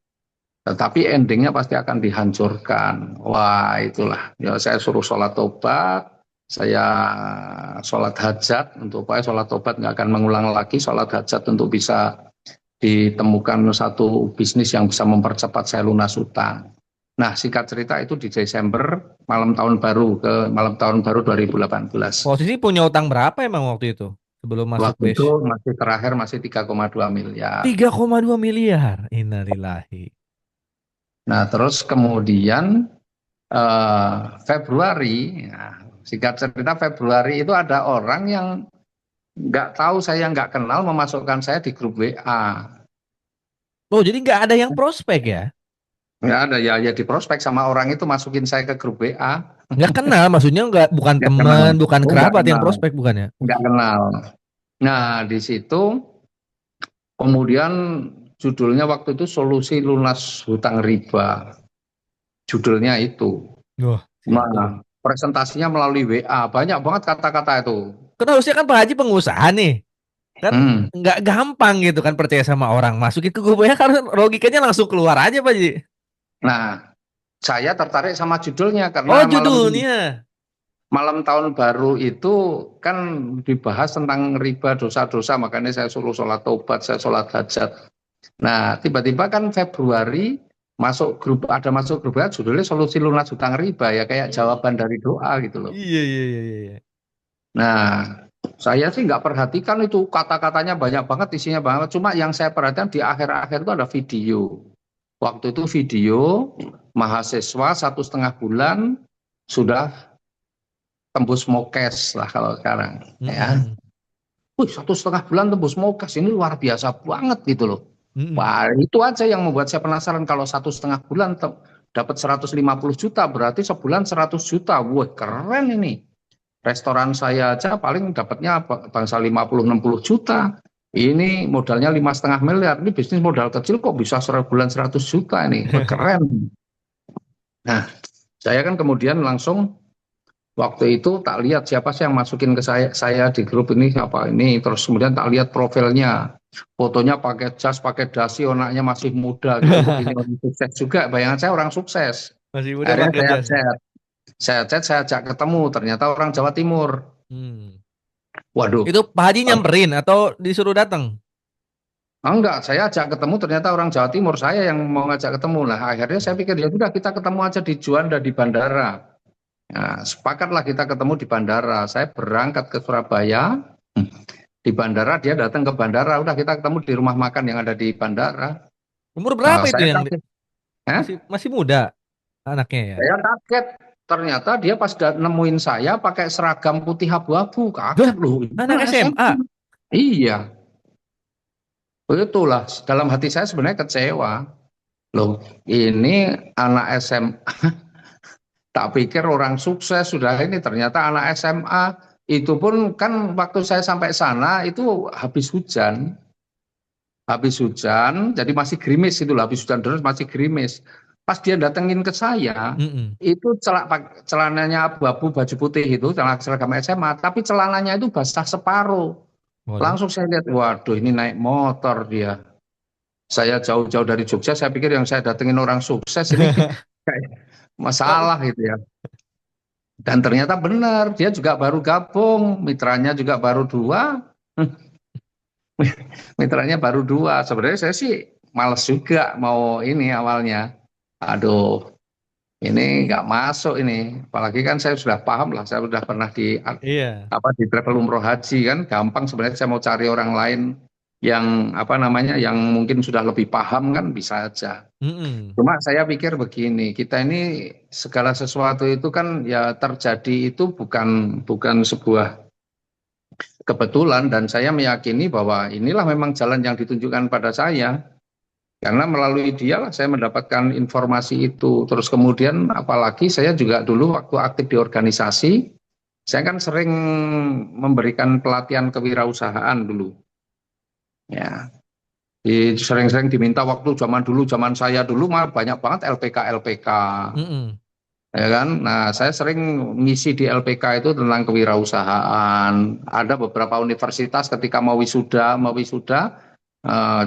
tetapi endingnya pasti akan dihancurkan. Wah, itulah. Ya, saya suruh sholat tobat, saya sholat hajat untuk supaya sholat tobat nggak akan mengulang lagi. Sholat hajat untuk bisa ditemukan satu bisnis yang bisa mempercepat saya lunas utang. Nah, singkat cerita itu di Desember malam tahun baru 2018. Posisi punya utang berapa emang waktu itu sebelum masuk Waktu itu Base? masih terakhir masih 3,2 miliar. 3,2 miliar. Innalillahi. Nah, terus kemudian Februari, nah, singkat cerita Februari itu ada orang yang nggak tahu saya nggak kenal memasukkan saya di grup WA. Oh, jadi nggak ada yang prospek ya? Nggak ada ya, ya di prospek sama orang itu masukin saya ke grup WA. Nggak kenal, maksudnya nggak, bukan Nggak kenal, teman, bukan oh nggak kerabat yang kenal, prospek, bukan ya? nggak kenal. Nah, di situ kemudian judulnya waktu itu solusi lunas hutang riba. Judulnya itu. Wah, itu. Nah, presentasinya melalui WA. Banyak banget kata-kata itu. Kan harusnya kan Pak Haji pengusaha nih. Kan Hmm. nggak gampang gitu kan percaya sama orang. Masukin ke gue kan logikanya langsung keluar aja Pak Haji. Nah, saya tertarik sama judulnya Oh, karena judulnya. malam tahun baru itu kan dibahas tentang riba dosa-dosa, makanya saya suruh sholat tobat, saya sholat hajat. Nah, tiba-tiba kan Februari masuk grup ya, judulnya solusi lunas hutang riba ya kayak jawaban dari doa gitu loh. Iya, iya, iya, iya, iya. Nah, saya sih nggak perhatikan itu kata-katanya banyak banget, isinya banget. Cuma yang saya perhatikan di akhir-akhir itu ada video. Waktu itu video mahasiswa 1,5 bulan sudah tembus MOKES lah kalau sekarang. Ya. Mm-mm. Wih, 1,5 bulan tembus MOKES ini luar biasa banget gitu loh. Mm-mm. Wah, itu aja yang membuat saya penasaran kalau 1,5 bulan dapat 150 juta, berarti sebulan 100 juta. Wah, keren ini. Restoran saya aja paling dapatnya bangsa 50-60 juta. Ini modalnya 5,5 miliar. Ini bisnis modal kecil kok bisa sebulan 100 juta ini. Wah, keren. Nah, saya kan kemudian langsung waktu itu tak lihat siapa sih yang masukin ke saya di grup ini apa ini. Terus kemudian tak lihat profilnya. Fotonya pakai jas, pakai dasi, anaknya masih muda gitu. Wah, ini orang sukses juga. Bayangan saya orang sukses. Masih muda Akhirnya pakai jas. saya ajak ketemu. Ternyata orang Jawa Timur. Hmm. Waduh. Itu Pak Haji nyamperin atau disuruh datang? Enggak, saya ajak ketemu ternyata orang Jawa Timur, saya yang mau ngajak ketemu. Nah, akhirnya saya pikir ya udah kita ketemu aja di Juanda di bandara. Nah, sepakatlah kita ketemu di bandara. Saya berangkat ke Surabaya. Di bandara dia datang ke bandara. Udah kita ketemu di rumah makan yang ada di bandara. Umur Nah, berapa itu saya yang kaget. Eh? masih masih muda anaknya ya? Saya kaget. Ternyata dia pas nemuin saya pakai seragam putih abu-abu. Dah, Kaget loh. Ini anak kan SMA. SMA. Iya, itulah. Dalam hati saya sebenarnya kecewa. Loh, ini anak SMA. Tak pikir orang sukses sudah ini ternyata anak SMA. Itu pun kan waktu saya sampai sana itu habis hujan, jadi masih gerimis itu, habis hujan terus masih gerimis. Pas dia datengin ke saya, Mm-mm. itu celananya abu-abu baju putih itu, celana seragam SMA, tapi celananya itu basah separuh. Waduh. Langsung saya lihat, waduh ini naik motor dia. Saya jauh-jauh dari Jogja, saya pikir yang saya datengin orang sukses ini kayak masalah gitu ya. Dan ternyata benar, dia juga baru gabung, mitranya juga baru dua, mitranya baru dua. Sebenarnya saya sih males juga mau ini awalnya. Aduh, ini nggak masuk ini. Apalagi kan saya sudah paham lah, saya sudah pernah di Iya. di travel umroh haji kan, gampang sebenarnya saya mau cari orang lain yang apa namanya, yang mungkin sudah lebih paham kan bisa aja. Mm-mm. Cuma saya pikir begini, kita ini segala sesuatu itu kan ya terjadi itu bukan bukan sebuah kebetulan dan saya meyakini bahwa inilah memang jalan yang ditunjukkan pada saya. Karena melalui dialah saya mendapatkan informasi itu. Terus kemudian apalagi saya juga dulu waktu aktif di organisasi, saya kan sering memberikan pelatihan kewirausahaan dulu. Ya, sering-sering diminta waktu zaman dulu, zaman saya dulu mah banyak banget LPK Mm-mm. ya kan. Nah, saya sering ngisi di LPK itu tentang kewirausahaan. Ada beberapa universitas ketika mau wisuda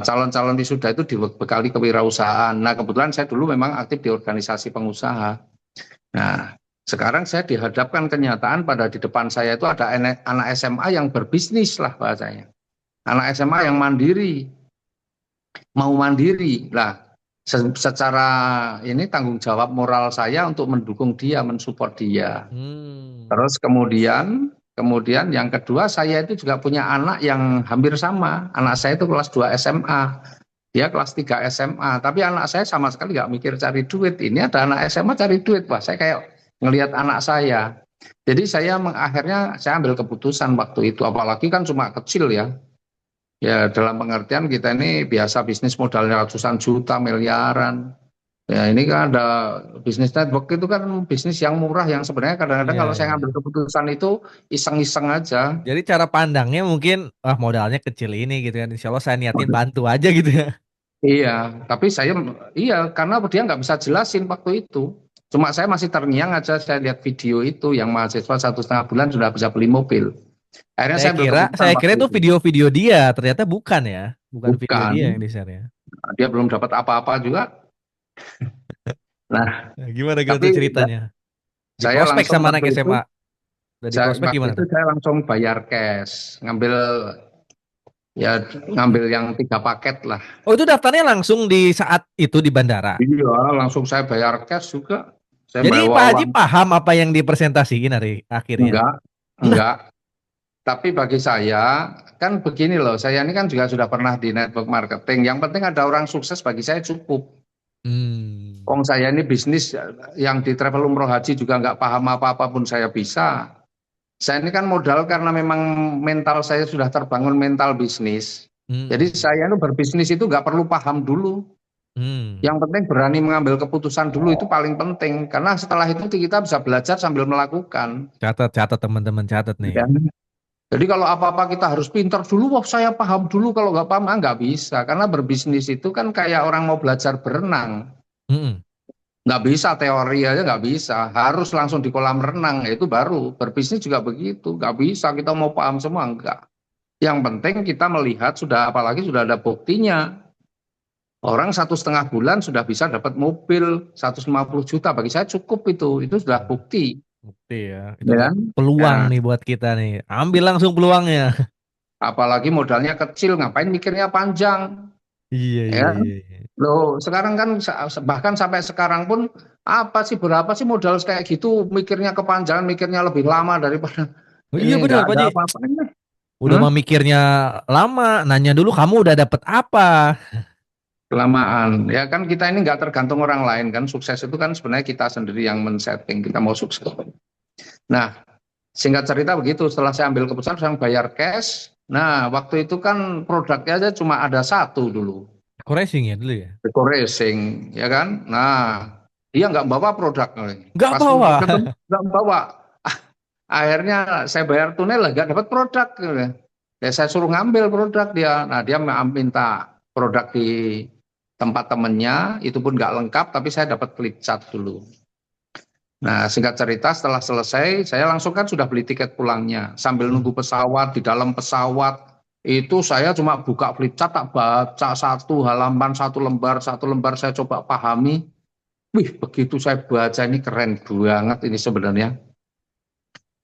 calon-calon wisuda itu dibekali kewirausahaan. Nah, kebetulan saya dulu memang aktif di organisasi pengusaha. Nah, sekarang saya dihadapkan kenyataan pada di depan saya itu ada anak SMA yang berbisnis lah bahasanya. Anak SMA yang mandiri, mau mandiri. Lah, secara ini tanggung jawab moral saya untuk mendukung dia, mensupport dia. Hmm. Terus kemudian yang kedua saya itu juga punya anak yang hampir sama. Anak saya itu kelas 2 SMA. Dia kelas 3 SMA. Tapi anak saya sama sekali nggak mikir cari duit. Ini ada anak SMA cari duit. Wah, saya kayak ngelihat anak saya. Jadi akhirnya saya ambil keputusan waktu itu. Apalagi kan cuma kecil ya. Ya dalam pengertian kita ini biasa bisnis modalnya ratusan juta, miliaran. Ya ini kan ada bisnis network itu kan bisnis yang murah yang sebenarnya kadang-kadang Iya, kalau saya iya. ngambil keputusan itu iseng-iseng aja. Jadi cara pandangnya mungkin modalnya kecil ini gitu kan. Insya Allah saya niatin bantu aja gitu ya. Iya, tapi iya karena dia nggak bisa jelasin waktu itu. Cuma saya masih terngiang aja saya lihat video itu yang mahasiswa 1,5 bulan sudah bisa beli mobil. Akhirnya Saya saya ambil kira keputusan saya kira waktu itu itu. video-video dia, ternyata bukan ya. Bukan video Bukan, dia yang di-share ya. dia belum dapat apa-apa juga. Nah, Nah, gimana gitu tapi tuh ceritanya? Di saya prospek langsung sama anak waktu itu SMA. Udah di prospek waktu gimana itu tuh? saya langsung bayar cash, ngambil yang 3 paket lah. Oh itu daftarnya langsung di saat itu di bandara. Iya, langsung saya bayar cash juga. Saya Jadi bawa Pak Haji uang. paham apa yang dipresentasiin hari akhirnya. Enggak, Lah, enggak. Tapi bagi saya, kan begini loh, saya ini kan juga sudah pernah di network marketing. Yang penting ada orang sukses bagi saya cukup. hmm, Wong saya ini bisnis yang di travel umroh haji juga nggak paham apa-apa pun saya bisa. Saya ini kan modal karena memang mental saya sudah terbangun mental bisnis. Jadi Hmm. saya itu berbisnis itu nggak perlu paham dulu. Hmm. Yang penting berani mengambil keputusan dulu itu paling penting. Karena setelah itu kita bisa belajar sambil melakukan. Catat, catat teman-teman, catat nih. Ya. Jadi kalau apa-apa kita harus pintar dulu, wah saya paham dulu, kalau nggak paham nggak bisa. Karena berbisnis itu kan kayak orang mau belajar berenang. Mm-mm. Nggak bisa, teori aja nggak bisa. Harus langsung di kolam renang, itu baru. Berbisnis juga begitu. Nggak bisa kita mau paham semua, enggak. Yang penting kita melihat sudah, apalagi sudah ada buktinya. Orang 1,5 bulan sudah bisa dapat mobil 150 juta. Bagi saya cukup itu sudah bukti. Bukti ya. Itu Ya kan? peluang Ya, nih buat kita nih. Ambil langsung peluangnya. apalagi modalnya kecil, ngapain mikirnya panjang. Iya, iya, Ya, iya, iya. loh, sekarang kan bahkan sampai sekarang pun apa sih, berapa sih modal kayak gitu, mikirnya kepanjangan, mikirnya lebih lama daripada Oh iya ini, benar, nggak Pak ada Ji. apa-apanya. Udah Hah? mah mikirnya lama, nanya dulu kamu udah dapet apa. Kelamaan. Ya kan kita ini nggak tergantung orang lain kan. Sukses itu kan sebenarnya kita sendiri yang men-setting kita mau sukses. Nah, singkat cerita begitu. Setelah saya ambil keputusan, saya bayar cash. Nah, waktu itu kan produknya aja cuma ada satu dulu. Aku racing ya dulu ya. Deco Racing, ya kan? Nah, dia nggak bawa produk. Nggak Pas bawa. ketemu nggak bawa. Akhirnya saya bayar tunai lah, nggak dapat produk. Ya, saya suruh ngambil produk dia. Nah, dia minta produk di tempat temennya, itu pun nggak lengkap, tapi saya dapat flip chart dulu. Nah, singkat cerita, setelah selesai, saya langsung kan sudah beli tiket pulangnya. Sambil Hmm. nunggu pesawat, di dalam pesawat, itu saya cuma buka flip chart, tak baca satu halaman, satu lembar saya coba pahami. Wih, begitu saya baca, ini keren banget ini sebenarnya.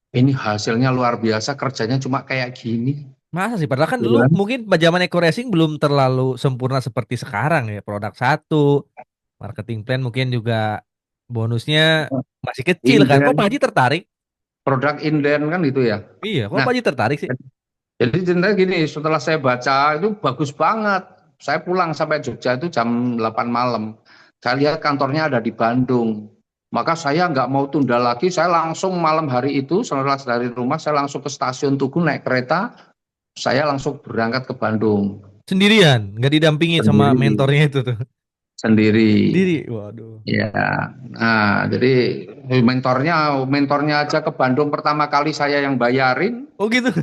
Ini hasilnya luar biasa, kerjanya cuma kayak gini. Masa sih? Padahal kan Gitu dulu kan. mungkin zaman Eco Racing belum terlalu sempurna seperti sekarang ya. Produk satu, marketing plan mungkin juga bonusnya masih kecil kan. Kok Pak Inden, Haji tertarik? produk inden kan gitu ya. Iya, kok Nah, Pak Haji tertarik sih? jadi ceritanya gini, setelah saya baca itu bagus banget. Saya pulang sampai Jogja itu jam 8 malam. Saya lihat kantornya ada di Bandung. Maka saya nggak mau tunda lagi, saya langsung malam hari itu, setelah dari rumah, saya langsung ke stasiun Tugu naik kereta, saya langsung berangkat ke Bandung. Sendirian, nggak didampingi sama Sendiri. mentornya itu tuh. Sendiri. Sendiri, waduh. Ya, nah jadi mentornya aja ke Bandung pertama kali saya yang bayarin. Oh gitu.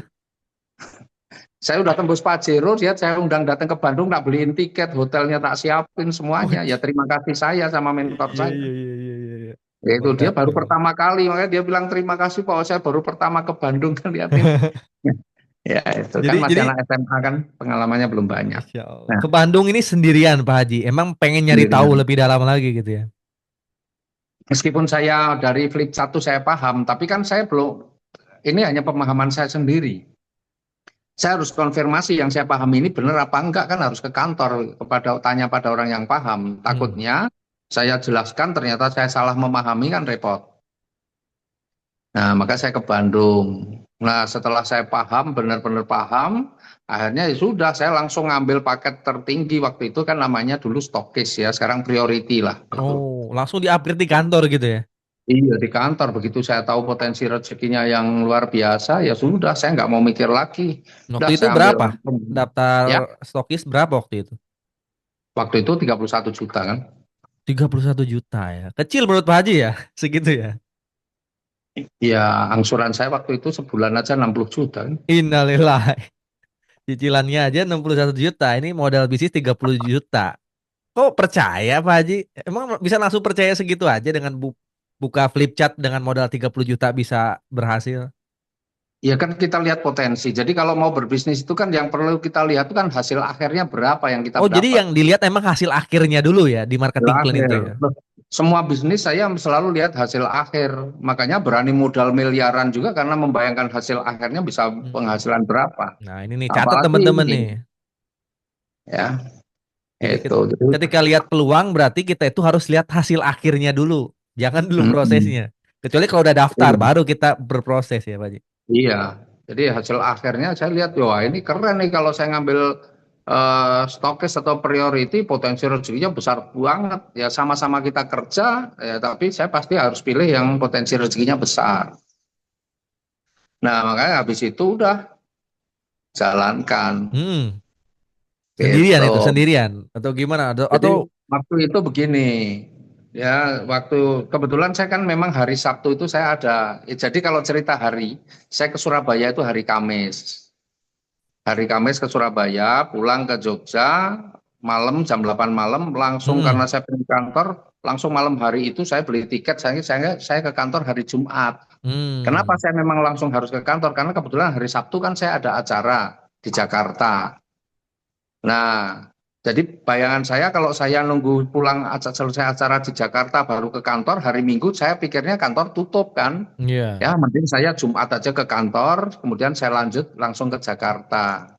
Saya udah tembus Pajero, dia saya undang datang ke Bandung, tak beliin tiket, hotelnya tak siapin semuanya. Ya Wih, terima kasih saya sama mentor iya, saya. iya, iya, iya, iya, iya. Yaitu dia Berkat baru memang. pertama kali, makanya dia bilang terima kasih Pak, saya baru pertama ke Bandung kan liatin. Ya itu kan Jadi, masih anak SMA kan, pengalamannya belum banyak. Masya Allah. Nah, Ke Bandung ini sendirian Pak Haji. Emang pengen nyari tahu sendirian. lebih dalam lagi gitu ya. Meskipun saya dari flip satu saya paham, tapi kan saya belum, ini hanya pemahaman saya sendiri. Saya harus konfirmasi yang saya pahami ini benar apa enggak, kan harus ke kantor, tanya pada orang yang paham. Hmm. Takutnya saya jelaskan ternyata saya salah memahami kan repot. Nah, maka saya ke Bandung. Nah, setelah saya paham, benar-benar paham, akhirnya ya sudah saya langsung ngambil paket tertinggi waktu itu kan namanya dulu stokis ya, sekarang priority lah. Oh, langsung di-upgrade di kantor gitu ya. Iya di kantor, begitu saya tahu potensi rezekinya yang luar biasa, ya sudah saya nggak mau mikir lagi. Waktu Udah itu saya ambil berapa? langsung. Daftar Ya, stokis berapa waktu itu? waktu itu 31 juta kan. 31 juta ya. Kecil menurut Pak Haji ya, segitu ya. Ya, angsuran saya waktu itu sebulan aja 60 juta kan. Innalillahi. Cicilannya aja 61 juta. Ini modal bisnis 30 juta. Kok percaya Pak Haji? Emang bisa langsung percaya segitu aja dengan buka flip chart dengan modal 30 juta bisa berhasil? Ya kan kita lihat potensi. Jadi kalau mau berbisnis itu kan yang perlu kita lihat itu kan hasil akhirnya berapa yang kita Oh, jadi dapat. yang dilihat emang hasil akhirnya dulu ya di Hasil marketing plan akhir. itu ya. Loh, semua bisnis saya selalu lihat hasil akhir. Makanya berani modal miliaran juga karena membayangkan hasil akhirnya bisa Hmm. penghasilan berapa. Nah, ini nih catat Apalagi teman-teman ini nih. ya, Jadi itu. Jadi, ketika lihat peluang berarti kita itu harus lihat hasil akhirnya dulu. Jangan dulu mm, prosesnya. Kecuali kalau udah daftar iya. baru kita berproses ya, Pak Haji. Iya, jadi hasil akhirnya saya lihat, wah ini keren nih kalau saya ngambil stokis atau priority, potensi rezekinya besar banget. Ya sama-sama kita kerja, ya, tapi saya pasti harus pilih yang potensi rezekinya besar. Nah, makanya habis itu udah jalankan Sendirian itu, gitu. sendirian atau gimana? Jadi Atau waktu itu begini, ya waktu kebetulan saya kan memang hari Sabtu itu saya ada. Jadi kalau cerita hari, saya ke Surabaya itu hari Kamis. Hari Kamis ke Surabaya, pulang ke Jogja, malam jam 8 malam, langsung mm, karena saya pergi kantor, langsung malam hari itu saya beli tiket, saya ke kantor hari Jumat. Kenapa mm, saya memang langsung harus ke kantor? Karena kebetulan hari Sabtu kan saya ada acara di Jakarta. Nah, jadi bayangan saya kalau saya nunggu pulang selesai acara di Jakarta baru ke kantor, hari Minggu saya pikirnya kantor tutup kan. iya. Ya, mending saya Jumat aja ke kantor, kemudian saya lanjut langsung ke Jakarta.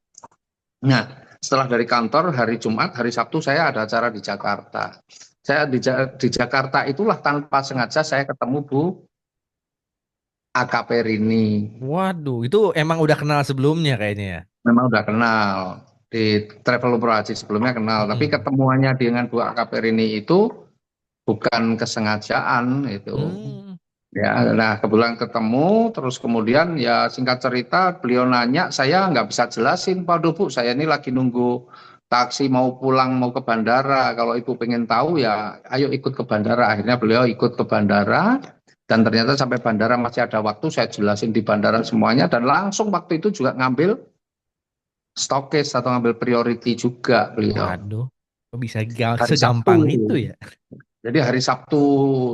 Nah, setelah dari kantor hari Jumat, hari Sabtu saya ada acara di Jakarta. Saya di Jakarta itulah tanpa sengaja saya ketemu Bu AKP Rini. Waduh, itu emang udah kenal sebelumnya kayaknya ya. Memang udah kenal di Travel Umroh Haji sebelumnya kenal, tapi Mm-mm. ketemuannya dengan Bu AKP Rini itu bukan kesengajaan itu. Hmm. Ya, nah kebetulan ketemu, terus kemudian ya singkat cerita beliau nanya, saya nggak bisa jelasin, Pak Bu, saya ini lagi nunggu taksi mau pulang mau ke bandara. Kalau ibu pengen tahu ya, ayo ikut ke bandara. Akhirnya beliau ikut ke bandara dan ternyata sampai bandara masih ada waktu. Saya jelasin di bandara semuanya dan langsung waktu itu juga ngambil stokis atau ngambil priority juga beliau. Waduh, kok bisa Hari Sabtu. segampang itu ya? Jadi hari Sabtu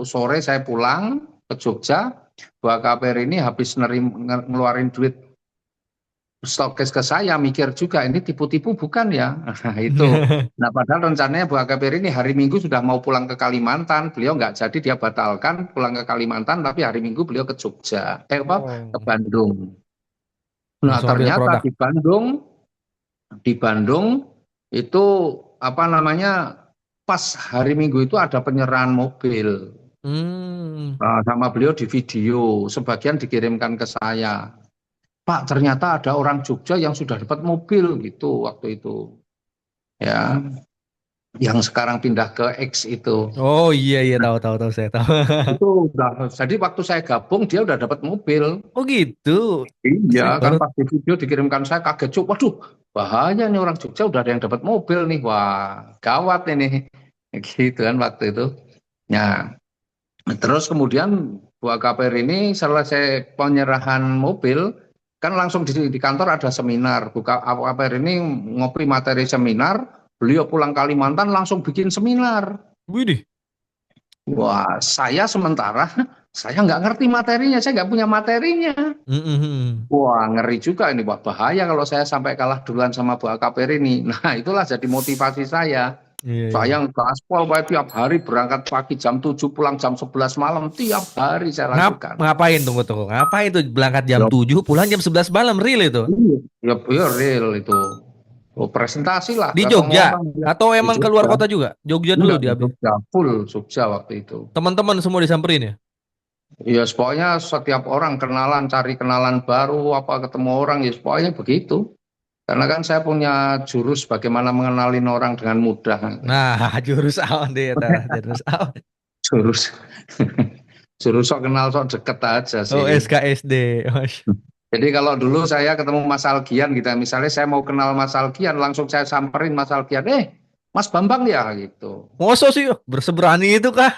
sore saya pulang ke Jogja. Bu KPR ini habis ngeluarin duit stokis ke saya, mikir juga ini tipu-tipu bukan ya? Nah, itu. Nah padahal rencananya Bu KPR ini hari Minggu sudah mau pulang ke Kalimantan. Beliau nggak jadi, dia batalkan pulang ke Kalimantan, tapi hari Minggu beliau ke Jogja. Ke Oh, Bandung. Nah langsung ambil ternyata produk. di Bandung itu apa namanya, pas hari Minggu itu ada penyerahan mobil. Hmm. Sama beliau di video, sebagian dikirimkan ke saya. Pak, ternyata ada orang Jogja yang sudah dapat mobil gitu waktu itu. Ya, yang sekarang pindah ke X itu. Oh iya iya, tahu tahu tahu, saya tahu. Itu udah, jadi waktu saya gabung dia udah dapat mobil. Oh gitu. Iya, Saya kan baru. pas di video dikirimkan saya kaget, Cuk. Waduh, bahaya nih orang Jogja udah ada yang dapat mobil nih. Wah, gawat ini. Gitu kan waktu itu. Nah, terus kemudian Bu KPR ini selesai penyerahan mobil, kan langsung di kantor ada seminar. Bu KPR ini ngopi materi seminar, beliau pulang Kalimantan langsung bikin seminar. Widih. Wah, saya sementara saya nggak ngerti materinya, saya nggak punya materinya. Mm-mm. Wah, ngeri juga ini, wah bahaya kalau saya sampai kalah duluan sama Bu KPR ini. Nah, itulah jadi motivasi saya. Iya iya. Saya gaspol Pak, tiap hari berangkat pagi jam 7 pulang jam 11 malam, tiap hari saya lakukan. Ngapain tunggu tunggu? Ngapain tuh berangkat jam Ya, 7 pulang jam 11 malam, real itu? iya, ya, ya real itu. Oh, presentasi lah, Di ketemu Jogja orang ya, atau di emang keluar Jogja. kota juga? Jogja dulu Enggak, di diambil. Jogja, full Jogja waktu itu. Teman-teman semua disamperin ya? Ya, pokoknya setiap orang kenalan, cari kenalan baru, apa ketemu orang, ya pokoknya begitu. Karena kan saya punya jurus bagaimana mengenalin orang dengan mudah. Nah, jurus awan deh ta, jurus awan. Jurus, jurus sok kenal sok deket aja Oh, sih. SKSD. Jadi kalau dulu saya ketemu Mas Algian gitu, misalnya saya mau kenal Mas Algian, langsung saya samperin Mas Algian, Mas Bambang ya gitu. Masa sih berseberani itu kah?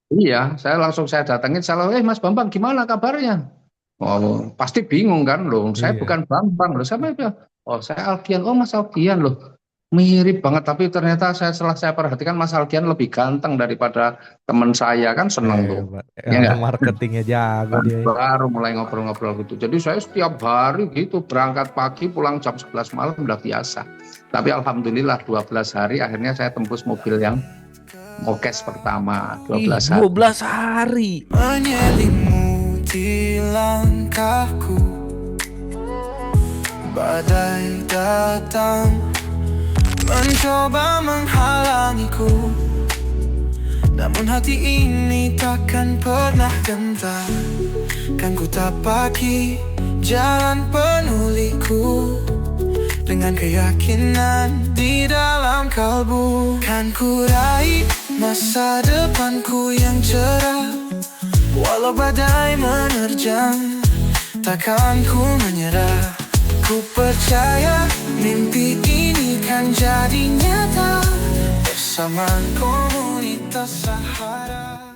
Iya, saya datengin, Mas Bambang gimana kabarnya? Oh, pasti bingung kan loh, saya Iya. bukan Bambang loh, siapa itu? Oh, saya Algian, oh Mas Algian loh. Mirip banget, tapi ternyata setelah saya perhatikan Mas Algian lebih ganteng daripada teman saya, kan seneng tuh. Hebat. Ya Orang enggak? marketingnya jago dia. Baru mulai ngobrol-ngobrol gitu. Jadi saya setiap hari gitu berangkat pagi pulang jam 11 malam udah biasa. Tapi alhamdulillah 12 hari akhirnya saya tembus mobil yang Mokes pertama Ih, 12 hari. 12 hari. Menyelimuti langkahku, badai datang mencoba menghalangiku, namun hati ini takkan pernah gentar. Kan ku tapaki jalan penuh liku, dengan keyakinan di dalam kalbu. Kan ku raih masa depanku yang cerah, walau badai menerjang. takkan ku menyerah. Ku percaya mimpi ini kan jadi nyata bersama komunitas Sahara.